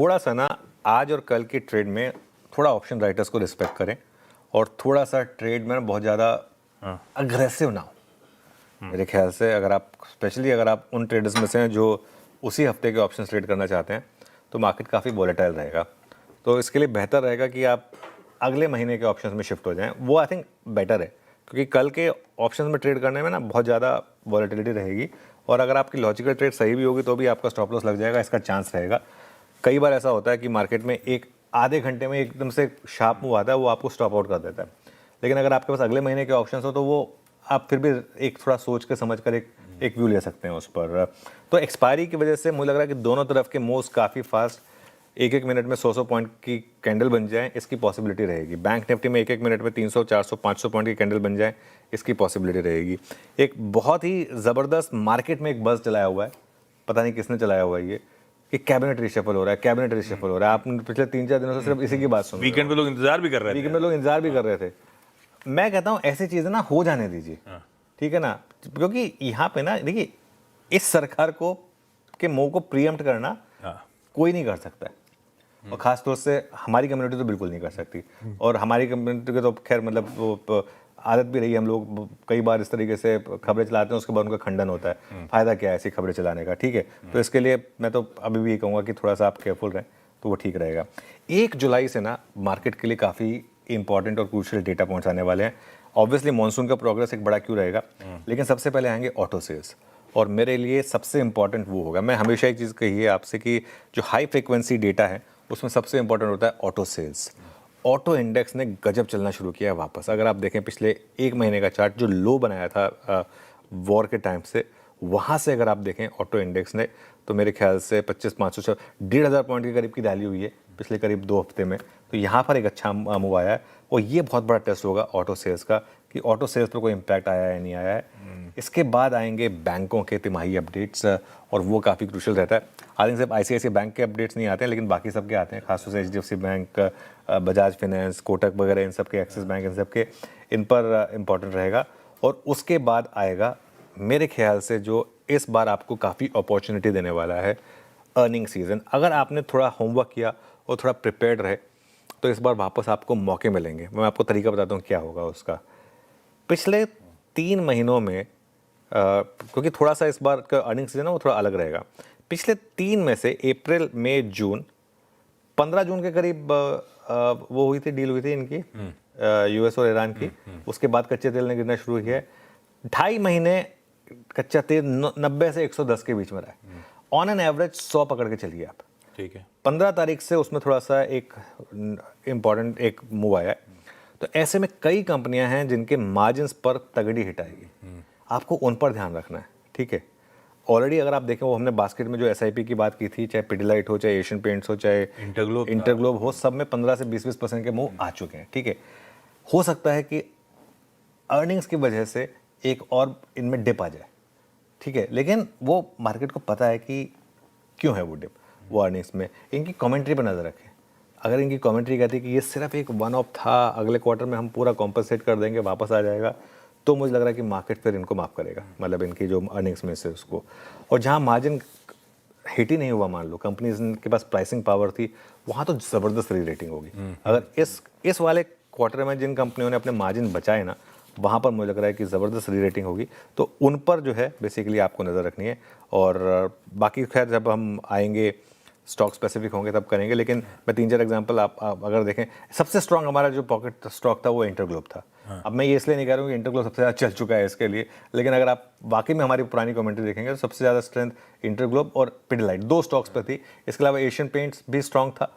थोड़ा सा ना आज और कल के ट्रेड में थोड़ा ऑप्शन राइटर्स को रिस्पेक्ट करें और थोड़ा सा ट्रेड में बहुत ज़्यादा अग्रेसिव ना हो। मेरे ख्याल से अगर आप स्पेशली अगर आप उन ट्रेडर्स में से हैं जो उसी हफ्ते के ऑप्शन ट्रेड करना चाहते हैं तो मार्केट काफ़ी वॉलेटाइल रहेगा। तो इसके लिए बेहतर रहेगा कि आप अगले महीने के ऑप्शंस में शिफ्ट हो जाएं। वो आई थिंक बेटर है क्योंकि कल के ऑप्शंस में ट्रेड करने में ना बहुत ज़्यादा वॉलेटिलिटी रहेगी और अगर आपकी लॉजिकल ट्रेड सही भी होगी तो भी आपका स्टॉप लॉस लग जाएगा, इसका चांस रहेगा। कई बार ऐसा होता है कि मार्केट में एक आधे घंटे में एकदम से शार्प मूव आता है, वो आपको स्टॉप आउट कर देता है। लेकिन अगर आपके पास अगले महीने के ऑप्शंस हो तो वो आप फिर भी एक थोड़ा सोच के समझ कर एक व्यू ले सकते हैं उस पर। तो एक्सपायरी की वजह से मुझे लग रहा है कि दोनों तरफ के मूव्स काफ़ी फास्ट एक एक मिनट में 100 पॉइंट की कैंडल बन जाए, इसकी पॉसिबिलिटी रहेगी। बैंक निफ्टी में एक एक मिनट में 300, 400, 500 पॉइंट की कैंडल बन जाए, इसकी पॉसिबिलिटी रहेगी। एक बहुत ही ज़बरदस्त मार्केट में एक बज़ चलाया हुआ है, पता नहीं किसने चलाया हुआ है ये, कि कैबिनेट रिशफल हो रहा है, कैबिनेट रिशफल हो रहा है। आपने पिछले 3-4 दिनों से सिर्फ इसी की बात सुनी। वीकेंड पे लोग इंतजार भी कर रहे थे। वीकेंड में लोग इंतजार भी कर रहे थे। मैं कहता हूँ ऐसी चीज़ें ना हो जाने दीजिए, ठीक है ना, क्योंकि यहाँ पे ना देखिए इस सरकार को के मुंह को प्रीएम्प्ट करना कोई नहीं कर सकता है और ख़ास तौर से हमारी कम्युनिटी तो बिल्कुल नहीं कर सकती। और हमारी कम्युनिटी के तो खैर मतलब वो आदत भी रही है, हम लोग कई बार इस तरीके से खबरें चलाते हैं, उसके बाद उनका खंडन होता है। फ़ायदा क्या है ऐसी खबरें चलाने का, ठीक है। तो इसके लिए मैं तो अभी भी ये कहूँगा कि थोड़ा सा आप केयरफुल रहें तो वो ठीक रहेगा। 1 जुलाई से ना मार्केट के लिए काफ़ी इंपॉर्टेंट और क्रूशियल डेटा पॉइंट्स आने वाले हैं। ऑब्वियसली मॉनसून का प्रोग्रेस एक बड़ा क्यों रहेगा, लेकिन सबसे पहले आएंगे ऑटो सेल्स और मेरे लिए सबसे इंपॉर्टेंट वो होगा। मैं हमेशा एक चीज़ कही है आपसे कि जो हाई फ्रिक्वेंसी डेटा है उसमें सबसे इंपॉर्टेंट होता है ऑटो सेल्स। ऑटो इंडेक्स ने गजब चलना शुरू किया वापस। अगर आप देखें पिछले एक महीने का चार्ट जो लो बनाया था वॉर के टाइम से, वहाँ से अगर आप देखें ऑटो इंडेक्स ने तो मेरे ख्याल से 25-500 1,500 पॉइंट के करीब की रैली हुई है पिछले करीब 2 हफ्ते में। तो यहाँ पर एक अच्छा मूव आया है और ये बहुत बड़ा टेस्ट होगा ऑटो सेल्स का कि ऑटो सेल्स पर कोई इम्पैक्ट आया है नहीं आया है। इसके बाद आएंगे बैंकों के तिमाही अपडेट्स और वो काफ़ी क्रूशियल रहता है। आई थिंक सिर्फ ICICI बैंक के अपडेट्स नहीं आते हैं लेकिन बाकी सबके आते हैं, खासतौर से HDFC bank, Bajaj finance, Kotak वगैरह, इन सब के, एक्सिस बैंक, इन सब के, इन पर इम्पॉर्टेंट रहेगा। और उसके बाद आएगा मेरे ख्याल से जो इस बार आपको काफ़ी अपॉर्चुनिटी देने वाला है अर्निंग सीज़न। अगर आपने थोड़ा होमवर्क किया और थोड़ा प्रिपेयर्ड रहे तो इस बार वापस आपको मौके मिलेंगे। मैं आपको तरीका बताता हूँ क्या होगा उसका। पिछले 3 महीनों में क्योंकि थोड़ा सा इस बार का अर्निंग सीजन है वो थोड़ा अलग रहेगा। पिछले 3 में से अप्रैल, मई, जून, 15 जून के करीब वो हुई थी, डील हुई थी इनकी US और ईरान की। उसके बाद कच्चे तेल ने गिरना शुरू किया है। 2.5 महीने कच्चा तेल 90 से 110 के बीच में रहा है। ऑन एन एवरेज 100 पकड़ के चलिए आप, ठीक है। 15 तारीख से उसमें थोड़ा सा एक इम्पॉर्टेंट एक मूव आया है। तो ऐसे में कई कंपनियां हैं जिनके मार्जिन्स पर तगड़ी हिट आएगी, आपको उन पर ध्यान रखना है, ठीक है। ऑलरेडी अगर आप देखें वो हमने बास्केट में जो SIP की बात की थी, चाहे पिडिलाइट हो, चाहे एशियन पेंट्स हो, चाहे इंटरग्लोब हो, सब में 15 से 20% के मूव आ चुके हैं, ठीक है। हो सकता है कि अर्निंग्स की वजह से एक और इनमें डिप आ जाए, ठीक है, लेकिन वो मार्केट को पता है कि क्यों है वो डिप, वो अर्निंग्स में। इनकी कमेंट्री पर नज़र रखें। अगर इनकी कमेंट्री कहती है कि ये सिर्फ एक वन ऑफ था, अगले क्वार्टर में हम पूरा कॉम्पनसेट कर देंगे, वापस आ जाएगा, तो मुझे लग रहा है कि मार्केट फिर इनको माफ़ करेगा, मतलब इनकी जो अर्निंग्स में से उसको। और जहाँ मार्जिन हिट ही नहीं हुआ, मान लो कंपनीज के पास प्राइसिंग पावर थी, वहाँ तो ज़बरदस्त री रेटिंग होगी। अगर इस वाले क्वार्टर में जिन कंपनियों ने अपने मार्जिन बचाए ना, वहाँ पर मुझे लग रहा है कि ज़बरदस्त री रेटिंग होगी। तो उन पर जो है बेसिकली आपको नज़र रखनी है। और बाकी खैर जब हम आएंगे स्टॉक स्पेसिफिक होंगे तब करेंगे। लेकिन मैं 3-4 एग्जांपल आप अगर देखें, सबसे स्ट्रांग हमारा जो पॉकेट स्टॉक था वो इंटरग्लोब था। अब मैं ये इसलिए नहीं कह रहा हूँ कि इंटरग्लोब सबसे ज़्यादा चल चुका है इसके लिए, लेकिन अगर आप वाकई में हमारी पुरानी कमेंट्री देखेंगे तो सबसे ज़्यादा स्ट्रेंथ इंटरग्लोब और पिडिलाइट 2 स्टॉक्स पर थी। इसके अलावा एशियन पेंट्स भी स्ट्रांग था।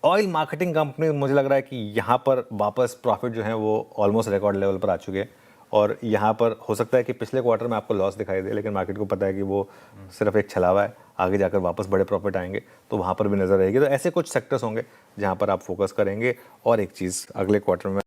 ऑयल मार्केटिंग कंपनी मुझे लग रहा है कि यहाँ पर वापस प्रॉफिट जो है वो ऑलमोस्ट रिकॉर्ड लेवल पर आ चुके हैं और यहाँ पर हो सकता है कि पिछले क्वार्टर में आपको लॉस दिखाई दे, लेकिन मार्केट को पता है कि वो सिर्फ एक छलावा है, आगे जाकर वापस बड़े प्रॉफिट आएंगे, तो वहाँ पर भी नज़र रहेगी। तो ऐसे कुछ सेक्टर्स होंगे जहाँ पर आप फोकस करेंगे। और एक चीज़ अगले क्वार्टर में